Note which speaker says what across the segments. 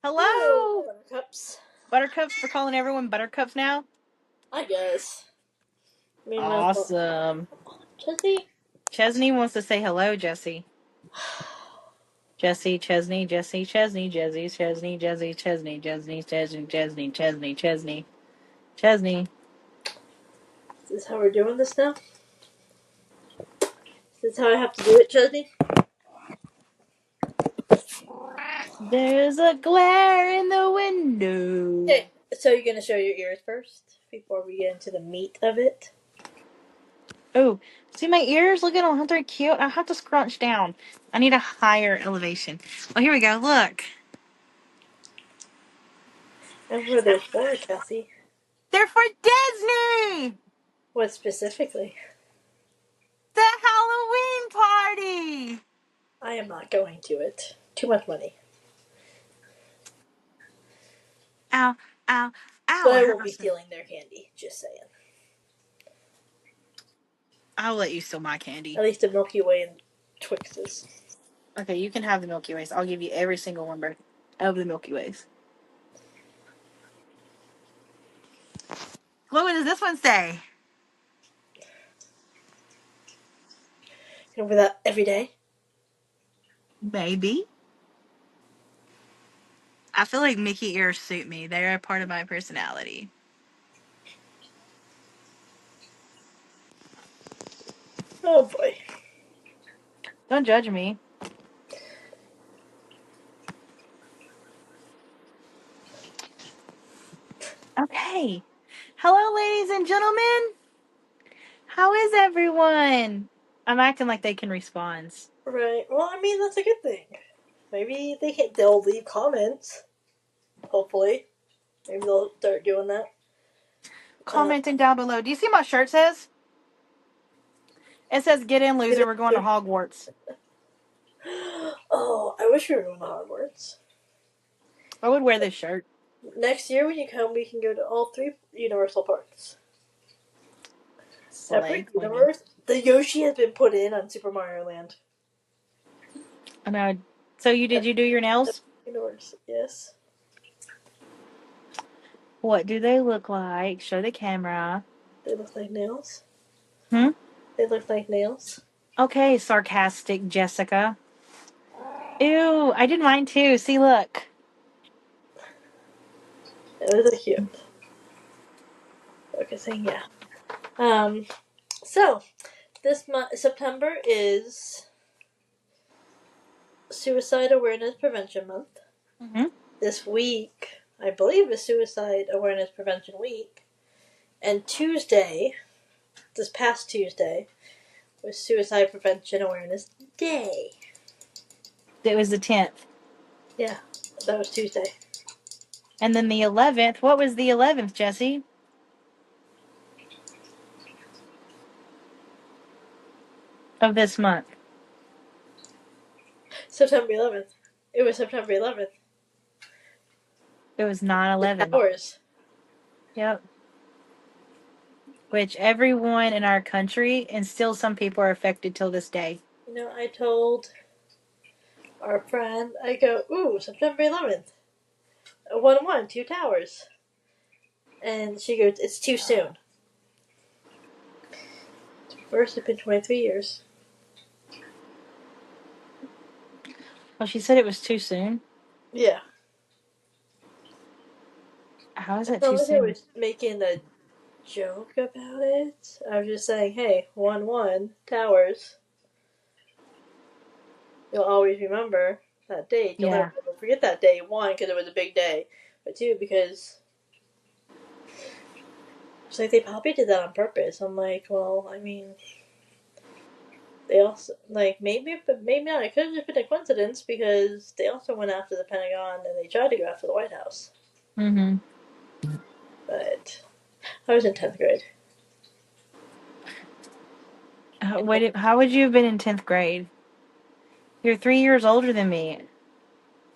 Speaker 1: Hello,
Speaker 2: Hello,
Speaker 1: buttercups.
Speaker 2: Buttercups, for calling everyone Buttercups now.
Speaker 1: I guess. Me and my
Speaker 2: Awesome.
Speaker 1: Chesney.
Speaker 2: Chesney wants to say hello, Jesse. Jesse, Chesney, Jesse, Chesney, Jesse, Chesney, Jesse, Chesney, Chesney, Chesney, Chesney, Chesney, Chesney, Chesney.
Speaker 1: Is this how we're doing this now? Is this how I have to do it, Chesney?
Speaker 2: There's a glare in the window.
Speaker 1: Okay, so you're gonna show your ears first before we get into the meat of it.
Speaker 2: Oh, see my ears? Look at them. Aren't they cute? I have to scrunch down. I need a higher elevation. Oh, here we go. Look.
Speaker 1: And what are they for, Cassie?
Speaker 2: They're for Disney!
Speaker 1: What specifically?
Speaker 2: The Halloween party!
Speaker 1: I am not going to it. Too much money.
Speaker 2: Ow, ow, ow.
Speaker 1: But
Speaker 2: I
Speaker 1: I
Speaker 2: hurt
Speaker 1: won't be
Speaker 2: myself.
Speaker 1: stealing their candy. Just saying.
Speaker 2: I'll let you steal my candy.
Speaker 1: At least the Milky Way and Twixes.
Speaker 2: Okay, you can have the Milky Ways. I'll give you every single one of the Milky Ways. What does this one say?
Speaker 1: You know, for that every day.
Speaker 2: Maybe. I feel like Mickey ears suit me. They're a part of my personality.
Speaker 1: Oh boy.
Speaker 2: Don't judge me. Okay. Hello, ladies and gentlemen. How is everyone? I'm acting like they can respond.
Speaker 1: Right. Well, I mean that's a good thing. Maybe they'll leave comments. Hopefully. Maybe they'll start doing that.
Speaker 2: Commenting down below. Do you see what my shirt says? It says, "Get in, loser. We're going to Hogwarts."
Speaker 1: Oh, I wish we were going to Hogwarts.
Speaker 2: I would wear this shirt.
Speaker 1: Next year when you come, we can go to all three Universal parks.
Speaker 2: Slay
Speaker 1: Separate
Speaker 2: queen.
Speaker 1: universe. The Yoshi has been put in on Super Mario Land.
Speaker 2: I know. So did you do your nails?
Speaker 1: Universe, yes.
Speaker 2: What do they look like? Show the camera.
Speaker 1: They look like nails.
Speaker 2: Hmm?
Speaker 1: They look like nails.
Speaker 2: Okay, sarcastic Jessica. Ew, I did mine too. See, look.
Speaker 1: Those are cute. Focusing, yeah. So this month, September is Suicide Awareness Prevention Month.
Speaker 2: Mm-hmm.
Speaker 1: This week, I believe, is Suicide Awareness Prevention Week. And Tuesday, this past Tuesday, was Suicide Prevention Awareness Day.
Speaker 2: It was the 10th.
Speaker 1: Yeah, that was Tuesday.
Speaker 2: And then the 11th. What was the 11th, Jesse? Of this month.
Speaker 1: September 11th. It was September 11th.
Speaker 2: It was
Speaker 1: The
Speaker 2: 9/11.
Speaker 1: towers.
Speaker 2: Yep. Which everyone in our country, and still some people are affected till this day.
Speaker 1: You know, I told our friend, I go, ooh, September 11th. 1-1, two towers. And she goes, it's too soon. First, it's been 23 years.
Speaker 2: Well, she said it was too soon.
Speaker 1: Yeah.
Speaker 2: How is
Speaker 1: I
Speaker 2: that
Speaker 1: felt
Speaker 2: too
Speaker 1: like I
Speaker 2: soon?
Speaker 1: was making a joke about it. I was just saying, hey, 1-1, towers. You'll always remember that date. You'll
Speaker 2: Yeah.
Speaker 1: never forget that day. One, because it was a big day. But two, because it's like they probably did that on purpose. I'm like, well, I mean, they also, like, maybe, but maybe not. It could have just been a coincidence because they also went after the Pentagon and they tried to go after the White House.
Speaker 2: Mm-hmm.
Speaker 1: But I was in 10th grade.
Speaker 2: How would you have been in 10th grade? You're 3 years older than me.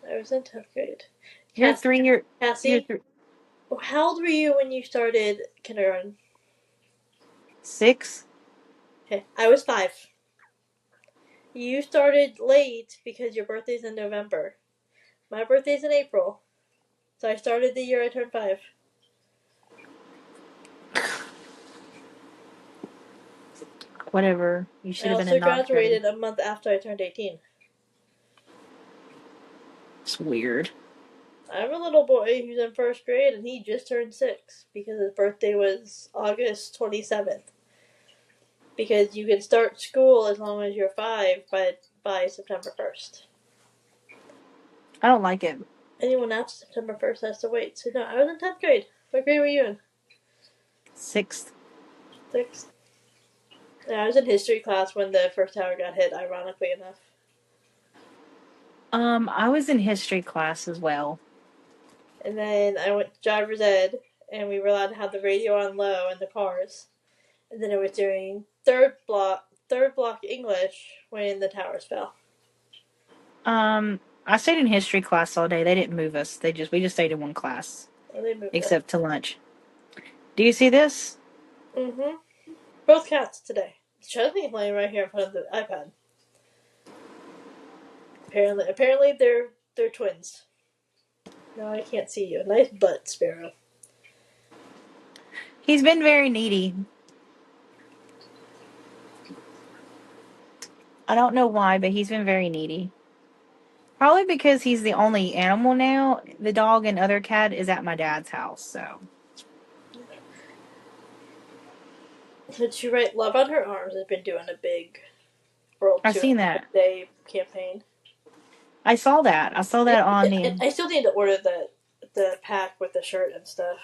Speaker 1: I was in 10th grade.
Speaker 2: You're 3 year. You're
Speaker 1: Cassie, how old were you when you started kindergarten?
Speaker 2: 6.
Speaker 1: Okay, I was 5. You started late because your birthday's in November. My birthday's in April. So I started the year I turned 5.
Speaker 2: Whatever. You
Speaker 1: I
Speaker 2: should have been
Speaker 1: also
Speaker 2: in ninth grade.
Speaker 1: graduated a month after I turned 18.
Speaker 2: It's weird.
Speaker 1: I have a little boy who's in first grade, and he just turned 6 because his birthday was August 27th. Because you can start school as long as you're 5 by September 1st.
Speaker 2: I don't like it.
Speaker 1: Anyone after September 1st has to wait. So no, I was in 10th grade. What grade were you in?
Speaker 2: 6th.
Speaker 1: 6th. Yeah, I was in history class when the first tower got hit, ironically enough.
Speaker 2: I was in history class as well.
Speaker 1: And then I went to driver's ed, and we were allowed to have the radio on low in the cars. And then it was during third block English when the towers fell.
Speaker 2: I stayed in history class all day. They didn't move us. We just stayed in one class,
Speaker 1: And they moved us.
Speaker 2: except to lunch. Do you see this?
Speaker 1: Mm-hmm. Both cats today. Chesney's laying right here in front of the iPad. Apparently they're twins. No, I can't see you. Nice butt, Sparrow.
Speaker 2: He's been very needy. I don't know why, but he's been very needy. Probably because he's the only animal now. The dog and other cat is at my dad's house, so.
Speaker 1: Did she write Love on Her Arms has been doing a big World
Speaker 2: I've seen
Speaker 1: 200
Speaker 2: that.
Speaker 1: Day campaign.
Speaker 2: I saw that. I saw that on the.
Speaker 1: I still need to order the pack with the shirt and stuff.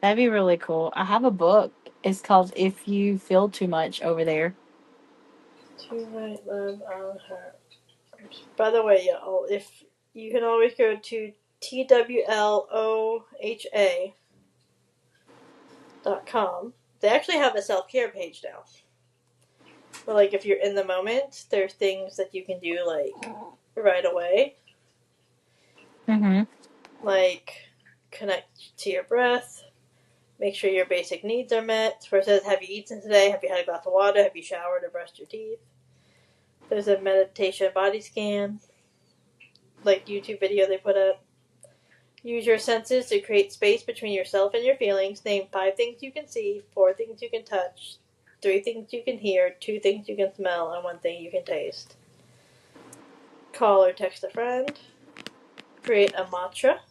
Speaker 2: That'd be really cool. I have a book. It's called If You Feel Too Much over there.
Speaker 1: To write Love on Her Arms. By the way, y'all, if you can always go to twloha.com. They actually have a self-care page now. But like if you're in the moment, there's things that you can do like right away.
Speaker 2: Mm-hmm.
Speaker 1: Like connect to your breath, make sure your basic needs are met. Where it says, have you eaten today? Have you had a glass of water? Have you showered or brushed your teeth? There's a meditation body scan, like YouTube video they put up. Use your senses to create space between yourself and your feelings. Name 5 things you can see, 4 things you can touch, 3 things you can hear, 2 things you can smell, and 1 thing you can taste. Call or text a friend. Create a mantra.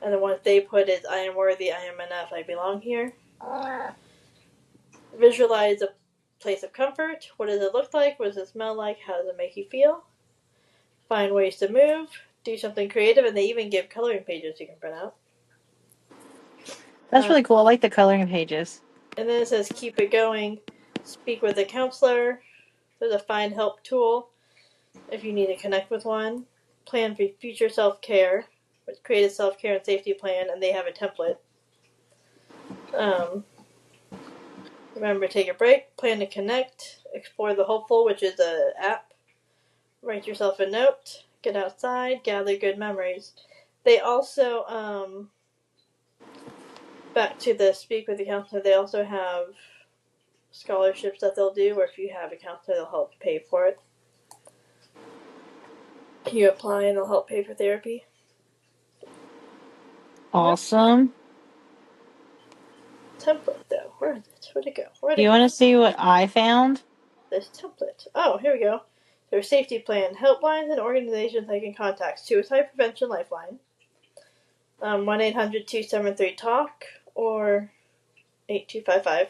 Speaker 1: And the one they put is, I am worthy, I am enough, I belong here. Visualize a place of comfort. What does it look like? What does it smell like? How does it make you feel? Find ways to move. Do something creative, and they even give coloring pages you can print out.
Speaker 2: That's really cool. I like the coloring pages.
Speaker 1: And then it says keep it going. Speak with a counselor. There's a find help tool if you need to connect with one. Plan for future self-care. Create a self-care and safety plan, and they have a template. Remember, take a break. Plan to connect. Explore the hopeful, which is an app. Write yourself a note. Get outside. Gather good memories. They also, back to the speak with the counselor, they also have scholarships that they'll do, where if you have a counselor, they'll help pay for it. You apply and they'll help pay for therapy.
Speaker 2: Awesome.
Speaker 1: Template, though. Where is it? Where'd it go?
Speaker 2: Do you want to see what I found?
Speaker 1: This template. Oh, here we go. Their safety plan. Helplines and organizations they can contact. Suicide Prevention Lifeline. 1-800-273-TALK or 8255.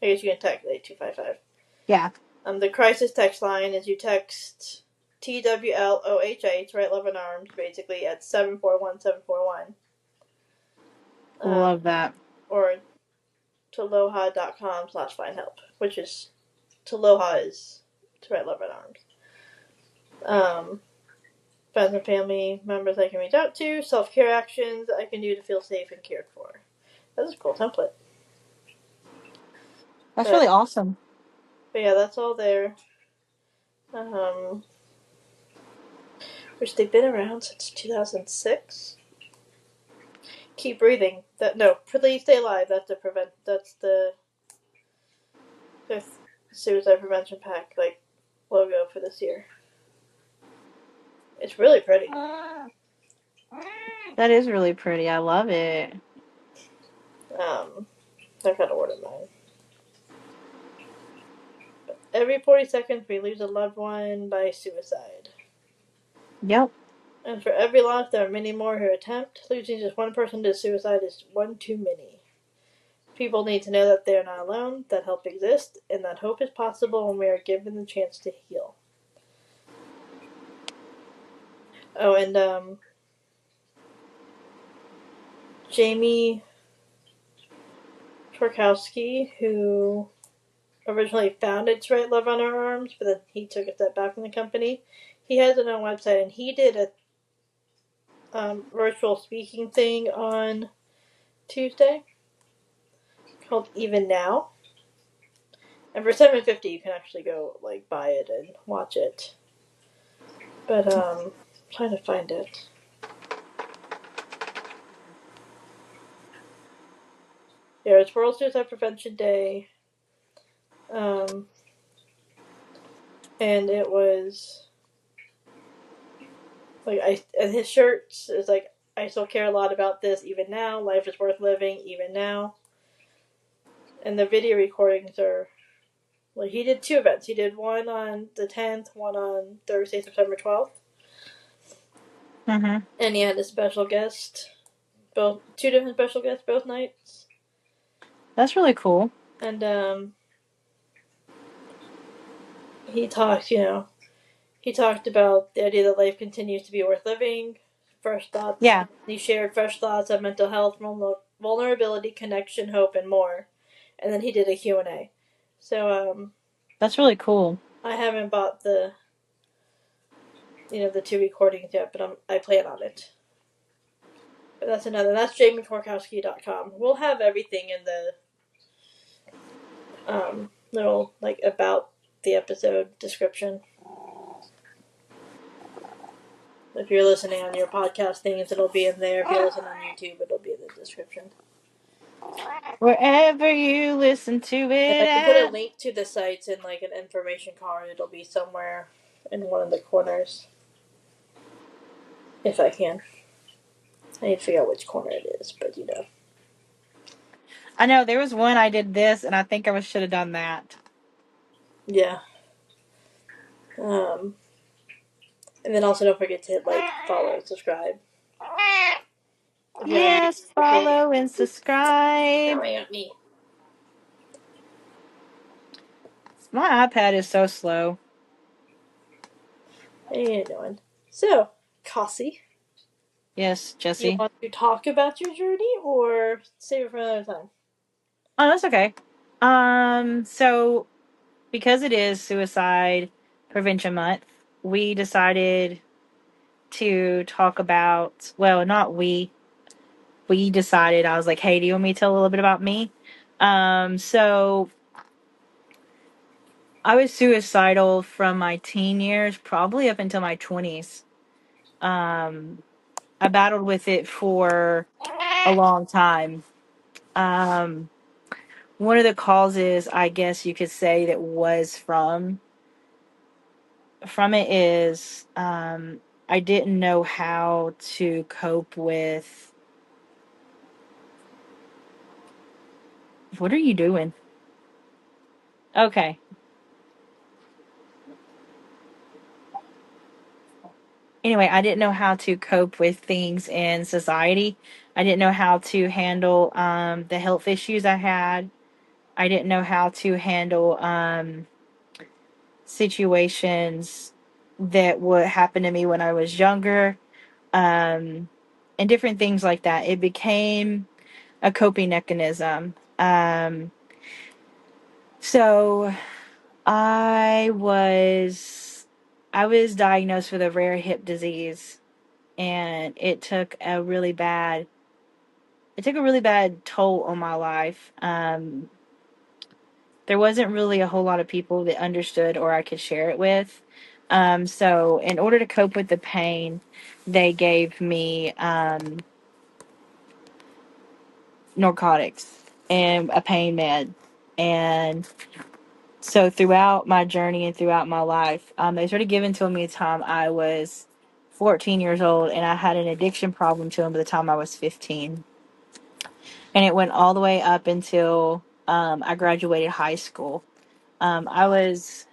Speaker 1: I guess you can text 8255.
Speaker 2: Yeah.
Speaker 1: The crisis text line is you text TWLOHA, to write Love in Arms, basically, at 741-741.
Speaker 2: Love that.
Speaker 1: Or toloha.com/findhelp, which is Toloha is to write Love in Arms. Friends and family members I can reach out to, self-care actions I can do to feel safe and cared for. That's a cool template.
Speaker 2: That's really awesome.
Speaker 1: But yeah, that's all there. Which they've been around since 2006. Keep breathing. Please stay alive. That's the suicide prevention pack logo for this year. It's really pretty.
Speaker 2: That is really pretty. I love it.
Speaker 1: Um, I kind of ordered mine. Every 40 seconds, we lose a loved one by suicide.
Speaker 2: Yep.
Speaker 1: And for every loss, there are many more who attempt. Losing just one person to suicide is one too many. People need to know that they are not alone, that help exists, and that hope is possible when we are given the chance to heal. Oh, and Jamie Torkowski, who originally founded To Write Love on Our Arms, but then he took a step back from the company. He has his own website, and he did a virtual speaking thing on Tuesday called Even Now. And for $7.50 you can actually go like buy it and watch it. But I'm trying to find it. Yeah, it's World Suicide Prevention Day. Um, and it was like and his shirts is like, I still care a lot about this even now. Life is worth living even now. And the video recordings are like, he did two events. He did one on the 10th, one on Thursday, September 12th.
Speaker 2: Mm-hmm.
Speaker 1: And he had a special guest, both two different special guests both nights.
Speaker 2: That's really cool.
Speaker 1: And he talked, he talked about the idea that life continues to be worth living, fresh thoughts.
Speaker 2: Yeah,
Speaker 1: He shared fresh thoughts on mental health, vulnerability, connection, hope, and more. And then he did a Q&A. So
Speaker 2: that's really cool.
Speaker 1: I haven't bought the two recordings yet, but I plan on it. But that's jamietorkowski.com. We'll have everything in the little like about the episode description. If you're listening on your podcast things, it'll be in there. If you're listening on YouTube, it'll be in the description.
Speaker 2: Wherever you listen to
Speaker 1: And
Speaker 2: it
Speaker 1: I can put a
Speaker 2: at.
Speaker 1: link to the sites in like an information card. It'll be somewhere in one of the corners. If I can. I need to figure out which corner it is, but
Speaker 2: I know there was one I did this, and I think I should have done that.
Speaker 1: Yeah. And then also don't forget to hit like, follow, subscribe. If you haven't
Speaker 2: Yes, follow and subscribe.
Speaker 1: at me.
Speaker 2: My iPad is so slow.
Speaker 1: How you doing? So, Cassie,
Speaker 2: Yes,
Speaker 1: you
Speaker 2: Jesse.
Speaker 1: want to talk about your journey or save it for another time?
Speaker 2: Oh, that's okay. So because it is Suicide Prevention Month, we decided to talk about, well, not we. We decided, I was like, hey, do you want me to tell a little bit about me? So I was suicidal from my teen years, probably up until my 20s. Um, I battled with it for a long time. Um, One of the causes, I guess you could say, that was from it is I didn't know how to cope with. What are you doing? Okay. Anyway, I didn't know how to cope with things in society. I didn't know how to handle the health issues I had. I didn't know how to handle situations that would happen to me when I was younger, um, and different things like that. It became a coping mechanism. So I was diagnosed with a rare hip disease, and it took a really bad toll on my life. There wasn't really a whole lot of people that understood or I could share it with. So in order to cope with the pain, they gave me narcotics and a pain med. And so throughout my journey and throughout my life, they started giving to me the time I was 14 years old, and I had an addiction problem to him by the time I was 15. And it went all the way up until I graduated high school. I was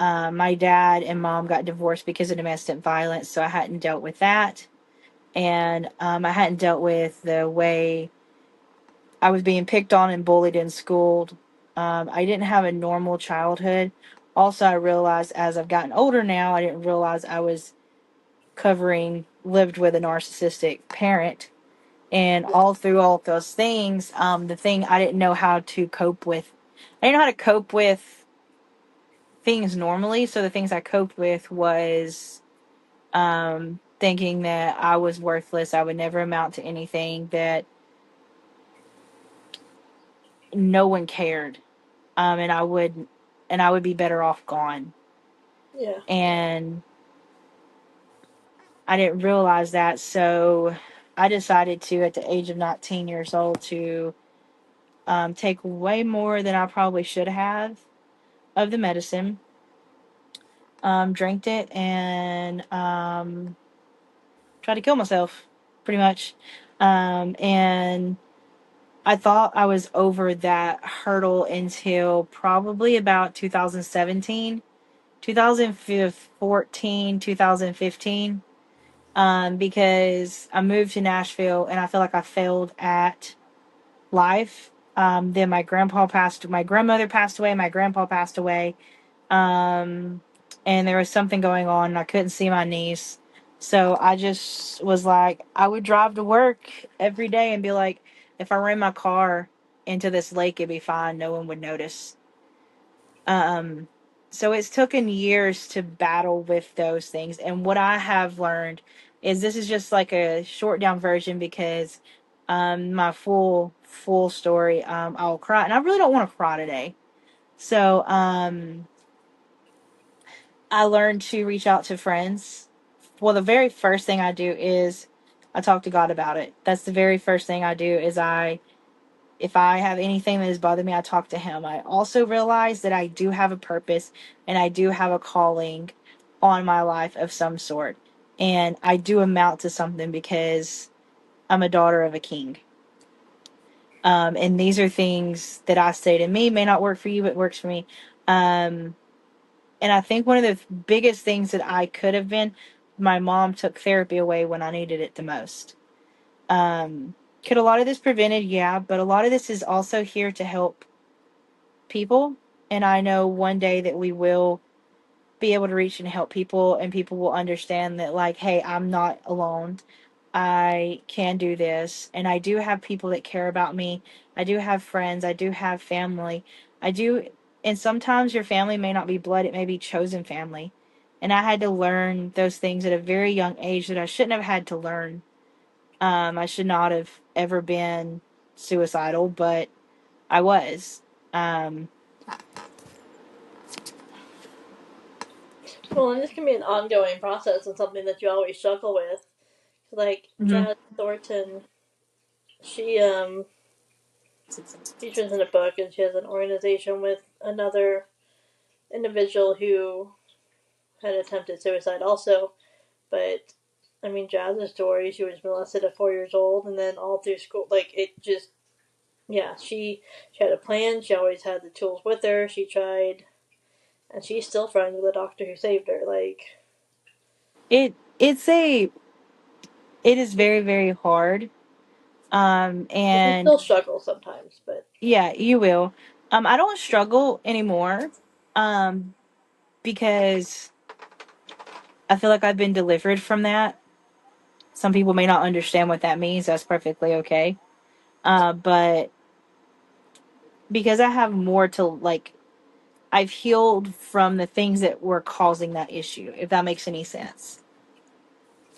Speaker 2: My dad and mom got divorced because of domestic violence, so I hadn't dealt with that, and I hadn't dealt with the way I was being picked on and bullied in school. I didn't have a normal childhood. Also, I realized as I've gotten older now, I didn't realize I was lived with a narcissistic parent. And all through all of those things, the thing I didn't know how to cope with, I didn't know how to cope with things normally. So the things I coped with was thinking that I was worthless, I would never amount to anything, that no one cared, and I would be better off gone.
Speaker 1: Yeah.
Speaker 2: And I didn't realize that, so I decided to, at the age of 19 years old, to take way more than I probably should have of the medicine, drank it, and tried to kill myself, pretty much. And I thought I was over that hurdle until probably about 2017, 2014, 2015, because I moved to Nashville and I feel like I failed at life. Then my grandmother passed away, my grandpa passed away, um, and there was something going on, and I couldn't see my niece. So I just was like, I would drive to work every day and be like, if I ran my car into this lake, it'd be fine. No one would notice. Um, so it's taken years to battle with those things. And what I have learned is this is just like a short down version because my full story, I'll cry. And I really don't want to cry today. So I learned to reach out to friends. Well, the very first thing I do is I talk to God about it. That's the very first thing I do is if I have anything that has bothered me, I talk to him. I also realize that I do have a purpose and I do have a calling on my life of some sort. And I do amount to something because I'm a daughter of a king. And these are things that I say to me may not work for you, but works for me. Um, and I think one of the biggest things that I could have been, my mom took therapy away when I needed it the most. Could a lot of this prevented? Yeah, but a lot of this is also here to help people. And I know one day that we will be able to reach and help people, and people will understand that, like, hey, I'm not alone. I can do this. And I do have people that care about me. I do have friends. I do have family. I do. And sometimes your family may not be blood, it may be chosen family. And I had to learn those things at a very young age that I shouldn't have had to learn. I should not have ever been suicidal, but I was. Um,
Speaker 1: Well, and this can be an ongoing process and something that you always struggle with. Like
Speaker 2: mhm.
Speaker 1: Jazz Thornton, she features in a book, and she has an organization with another individual who had attempted suicide also. But I mean, Jazz's story, she was molested at 4 years old, and then all through school, like it just, yeah, she had a plan. She always had the tools with her. She tried, and she's still friends with the doctor who saved her. Like,
Speaker 2: It's a it is very very hard.
Speaker 1: we
Speaker 2: And
Speaker 1: still struggle sometimes, but
Speaker 2: yeah, you will. I don't struggle anymore. Um, because I feel like I've been delivered from that. Some people may not understand what that means. That's perfectly okay. But because I have more to like, I've healed from the things that were causing that issue. If that makes any sense.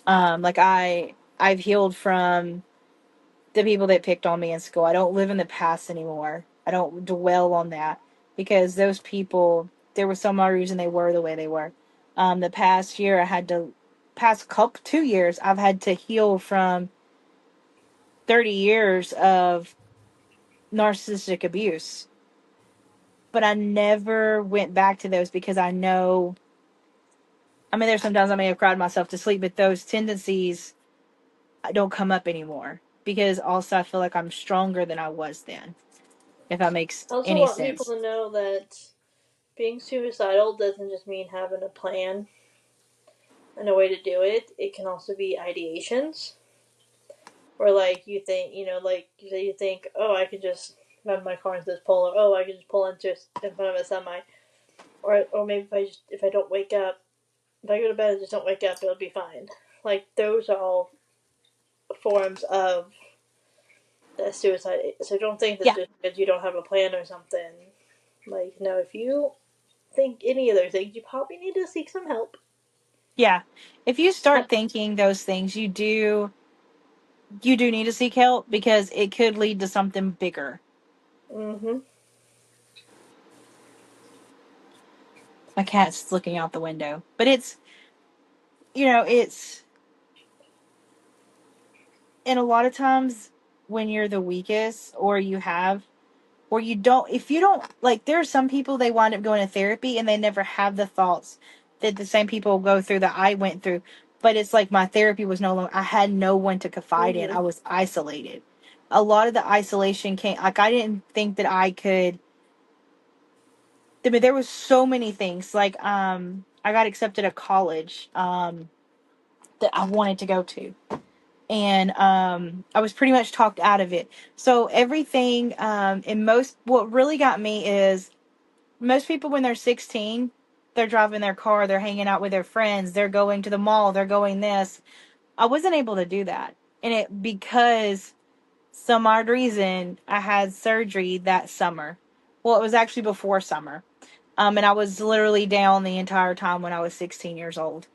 Speaker 2: Like I've healed from the people that picked on me in school. I don't live in the past anymore. I don't dwell on that because those people, there was some reason they were the way they were. The past year, past couple 2 years, I've had to heal from 30 years of narcissistic abuse. But I never went back to those because I know I mean, there's sometimes I may have cried myself to sleep, but those tendencies don't come up anymore because also I feel like I'm stronger than I was then, if that makes
Speaker 1: I also
Speaker 2: any
Speaker 1: want people
Speaker 2: sense.
Speaker 1: to know that being suicidal doesn't just mean having a plan and a way to do it. It can also be ideations, where like you think, like you think, oh, I could just run my car into this pole, or oh, I could just pull into in front of a semi, or maybe if I don't wake up, if I go to bed and just don't wake up, it'll be fine. Like those are all forms of the suicide. So don't think that
Speaker 2: Yeah,
Speaker 1: just because you don't have a plan or something. Like no, if you think any of those things, you probably need to seek some help.
Speaker 2: yeah. If you start thinking those things, you do need to seek help because it could lead to something bigger.
Speaker 1: Mm-hmm.
Speaker 2: My cat's looking out the window, but it's and a lot of times when you're the weakest or you don't if you don't like there are some people they wind up going to therapy and they never have the thoughts that the same people go through that I went through, but it's like my therapy was no longer, I had no one to confide in.
Speaker 1: Mm-hmm.
Speaker 2: I was isolated. A lot of the isolation came, like, I didn't think that I could. I mean, there was so many things like I got accepted at college that I wanted to go to, and I was pretty much talked out of it. So everything, and most, what really got me is most people when they're 16, they're driving their car, they're hanging out with their friends, they're going to the mall, they're going this. I wasn't able to do that, and it because some odd reason I had surgery that summer. Well, it was actually before summer, and I was literally down the entire time when I was 16 years old.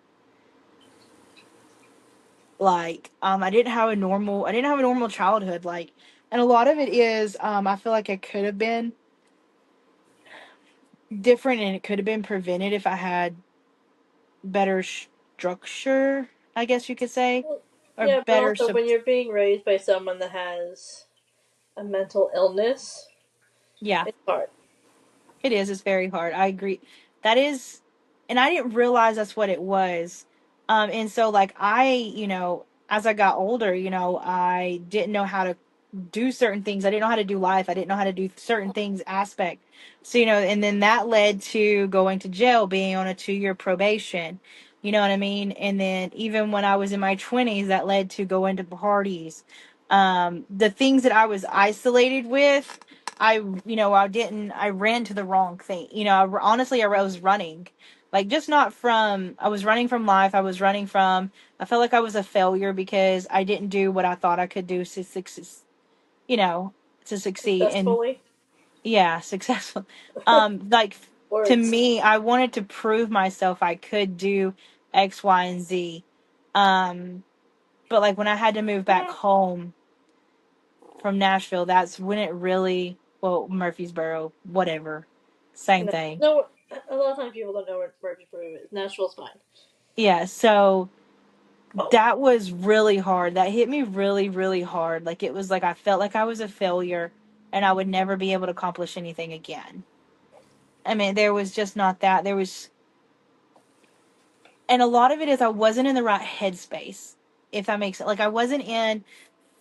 Speaker 2: Like, I didn't have a normal childhood. Like, and a lot of it is, I feel like it could have been different and it could have been prevented if I had better structure, I guess you could say,
Speaker 1: Well,
Speaker 2: or
Speaker 1: yeah, but
Speaker 2: better.
Speaker 1: also when you're being raised by someone that has a mental illness,
Speaker 2: Yeah,
Speaker 1: it's hard.
Speaker 2: it is. It's very hard. I agree. That is, and I didn't realize that's what it was. And so like as I got older, I didn't know how to do certain things. I didn't know how to do life. I didn't know how to do certain things aspect. So, and then that led to going to jail, being on a 2-year probation. You know what I mean? And then even when I was in my 20s, that led to going to parties. The things that I was isolated with, I ran to the wrong thing. Honestly, I was running. Like, just not from, I was running from life. I felt like I was a failure because I didn't do what I thought I could do you know, to succeed. And
Speaker 1: Successfully.
Speaker 2: yeah, successful. Like, to
Speaker 1: Words.
Speaker 2: me, I wanted to prove myself I could do X, Y, and Z. Um, but like when I had to move back home from Nashville, that's when it really, well, Murfreesboro, whatever, same
Speaker 1: No,
Speaker 2: thing.
Speaker 1: no. A lot of times people don't know where Murfreesboro is. Nashville's fine.
Speaker 2: Yeah, so
Speaker 1: Oh,
Speaker 2: that was really hard. That hit me really, really hard. Like, it was like I felt like I was a failure and I would never be able to accomplish anything again. I mean, there was just not that. And a lot of it is I wasn't in the right headspace, if that makes it. Like, I wasn't in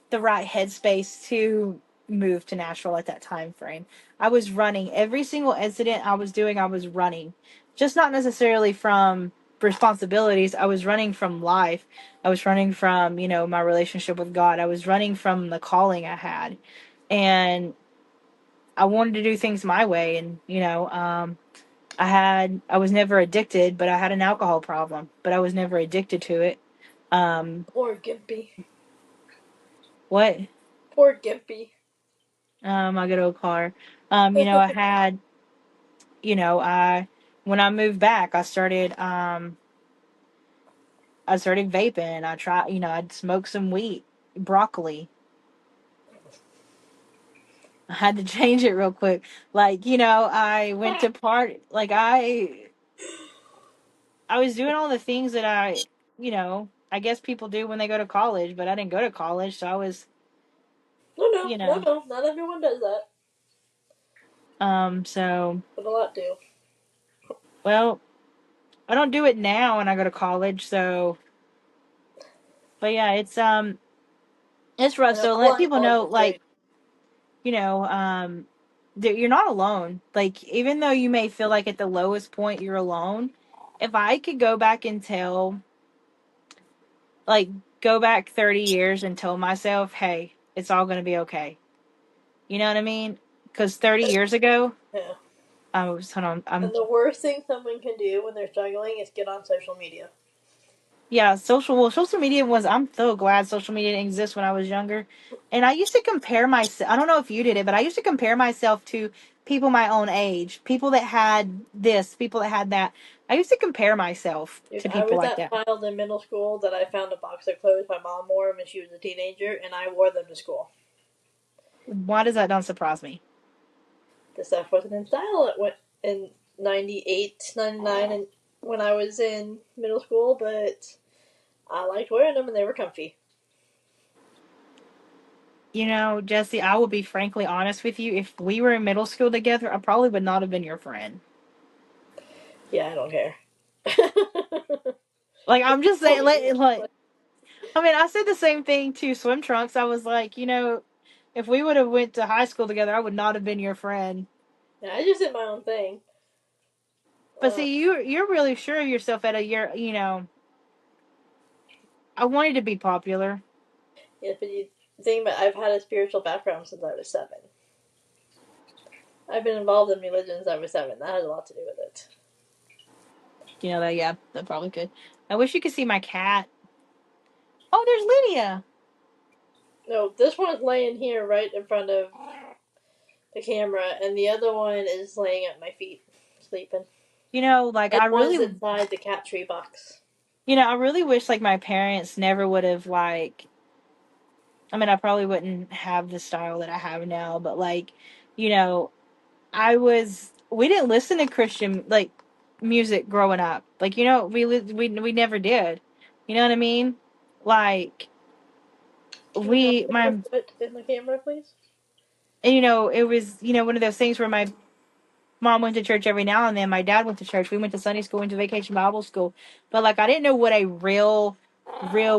Speaker 2: the right headspace to move to Nashville at that time frame. I was running every single incident I was doing. I was running, just not necessarily from responsibilities. I was running from life. I was running from my relationship with God. I was running from the calling I had, and I wanted to do things my way. And I was never addicted, but I had an alcohol problem, but I was never addicted to it. Um,
Speaker 1: poor Gimpy.
Speaker 2: what?
Speaker 1: Poor Gimpy.
Speaker 2: My good old car. I had, I when I moved back, I started vaping. I tried, I'd smoke some weed, broccoli. I had to change it real quick. Like, I went to like I was doing all the things that I guess people do when they go to college, but I didn't go to college, so I was,
Speaker 1: No, no,
Speaker 2: you
Speaker 1: no,
Speaker 2: know,
Speaker 1: no. Not everyone does that,
Speaker 2: so
Speaker 1: but a lot do.
Speaker 2: well. I don't do it now when I go to college. So, but yeah, it's rough.
Speaker 1: I know
Speaker 2: So let
Speaker 1: online
Speaker 2: people
Speaker 1: college
Speaker 2: know,
Speaker 1: is great.
Speaker 2: like, you know, that you're not alone. Like, even though you may feel like at the lowest point you're alone, if I could go back and tell, like, go back 30 years and tell myself, hey, it's all going to be okay. You know what I mean? Because 30 years ago,
Speaker 1: Yeah.
Speaker 2: I was, hold on,
Speaker 1: And the worst thing someone can do when they're struggling is get on social media.
Speaker 2: yeah, social media was, I'm so glad social media didn't exist when I was younger. And I used to compare myself, I don't know if you did it, but I used to compare myself to people my own age, people that had this, people that had that. I used to compare myself
Speaker 1: Dude,
Speaker 2: to
Speaker 1: I
Speaker 2: people
Speaker 1: was
Speaker 2: like
Speaker 1: that
Speaker 2: that.
Speaker 1: child in middle school that I found a box of clothes my mom wore when she was a teenager, and I wore them to school.
Speaker 2: Why does that not surprise me?
Speaker 1: The stuff wasn't in style. It went in 98, 99, and when I was in middle school, but I liked wearing them and they were comfy.
Speaker 2: You know, Jesse, I will be frankly honest with you. If we were in middle school together, I probably would not have been your friend.
Speaker 1: Yeah, I don't care.
Speaker 2: Like, I'm just saying,
Speaker 1: Totally cool.
Speaker 2: like, I mean, I said the same thing to swim trunks. I was like, you know, if we would have went to high school together, I would not have been your friend.
Speaker 1: Yeah, I just did my own thing.
Speaker 2: But
Speaker 1: Uh,
Speaker 2: see, you're really sure of yourself at a year. You know, I wanted to be popular.
Speaker 1: yeah, but you think about I've had a spiritual background since I was 7. I've been involved in religion since I was 7. That has a lot to do with it.
Speaker 2: You know that? Yeah, that probably could. I wish you could see my cat. Oh, there's Lydia.
Speaker 1: No, this one's laying here right in front of the camera, and the other one is laying at my feet, sleeping.
Speaker 2: You know, like
Speaker 1: And
Speaker 2: I
Speaker 1: one's
Speaker 2: really,
Speaker 1: inside the cat tree box.
Speaker 2: I really wish like my parents never would have like. I mean, I probably wouldn't have the style that I have now, but like, you know, we didn't listen to Christian like music growing up. Like, we never did. You know what I mean? Like
Speaker 1: Can you not
Speaker 2: we
Speaker 1: put your
Speaker 2: my
Speaker 1: foot in the camera, please?
Speaker 2: and, it was, one of those things where my mom went to church every now and then. My dad went to church. We went to Sunday school, went to vacation Bible school. But like I didn't know what a real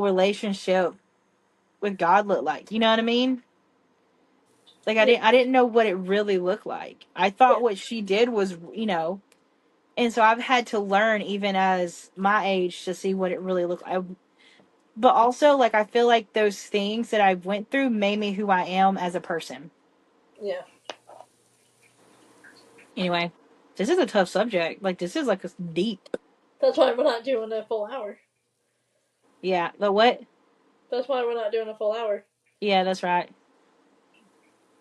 Speaker 2: relationship with God looked like. You know what I mean? Like
Speaker 1: Yeah,
Speaker 2: I didn't know what it really looked like. I
Speaker 1: yeah,
Speaker 2: thought what she did was, and so I've had to learn even as my age to see what it really looked like. But also like I feel like those things that I went through made me who I am as a person.
Speaker 1: yeah.
Speaker 2: Anyway, this is a tough subject. Like this is like a deep.
Speaker 1: That's why we're not doing a full hour.
Speaker 2: Yeah, but what?
Speaker 1: That's why we're not doing a full hour.
Speaker 2: Yeah, that's right.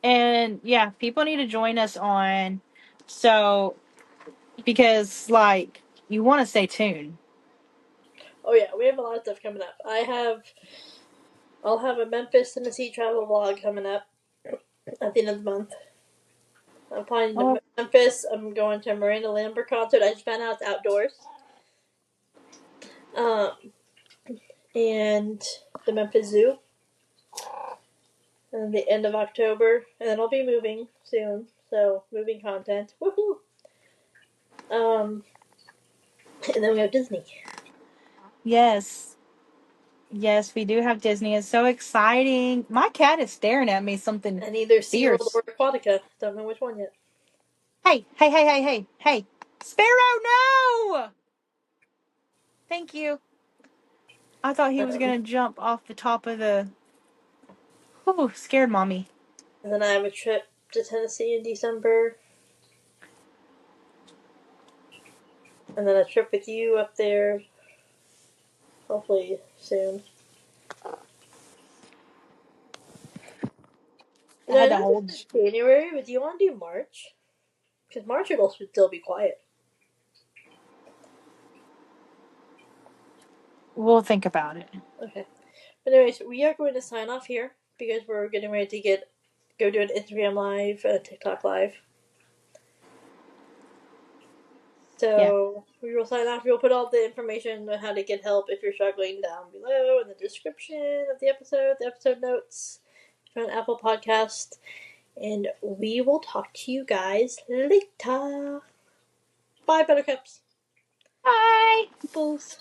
Speaker 2: And yeah, people need to join us on, so because like you want to stay tuned.
Speaker 1: Oh yeah, we have a lot of stuff coming up. I'll have a Memphis, Tennessee travel vlog coming up at the end of the month. I'm flying
Speaker 2: Oh,
Speaker 1: to Memphis. I'm going to a Miranda Lambert concert. I just found out it's outdoors. Um, and the Memphis Zoo. And the end of October, and then I'll be moving soon. So moving content, woohoo! Um, and then we have Disney,
Speaker 2: yes. Yes, we do have Disney. It's so exciting. My cat is staring at me something
Speaker 1: and either SeaWorld
Speaker 2: fierce.
Speaker 1: or Aquatica. Don't know which one yet.
Speaker 2: Hey, hey, hey, hey, hey, hey. Sparrow, no! Thank you. I thought he was
Speaker 1: Um,
Speaker 2: going to jump off the top of the. Ooh, scared mommy.
Speaker 1: and then I have a trip to Tennessee in December, and then a trip with you up there, hopefully soon.
Speaker 2: I
Speaker 1: I
Speaker 2: had to
Speaker 1: know this
Speaker 2: hold.
Speaker 1: is January, but do you want to do March? Because March it'll still be quiet.
Speaker 2: We'll think about it.
Speaker 1: Okay. But anyways, we are going to sign off here because we're getting ready to go do an Instagram live, a TikTok live.
Speaker 2: Yeah.
Speaker 1: So we will sign off. We'll put all the information on how to get help if you're struggling down below in the description of the episode notes on Apple Podcast. And we will talk to you guys later. Bye, Buttercups.
Speaker 2: Bye.
Speaker 1: Both.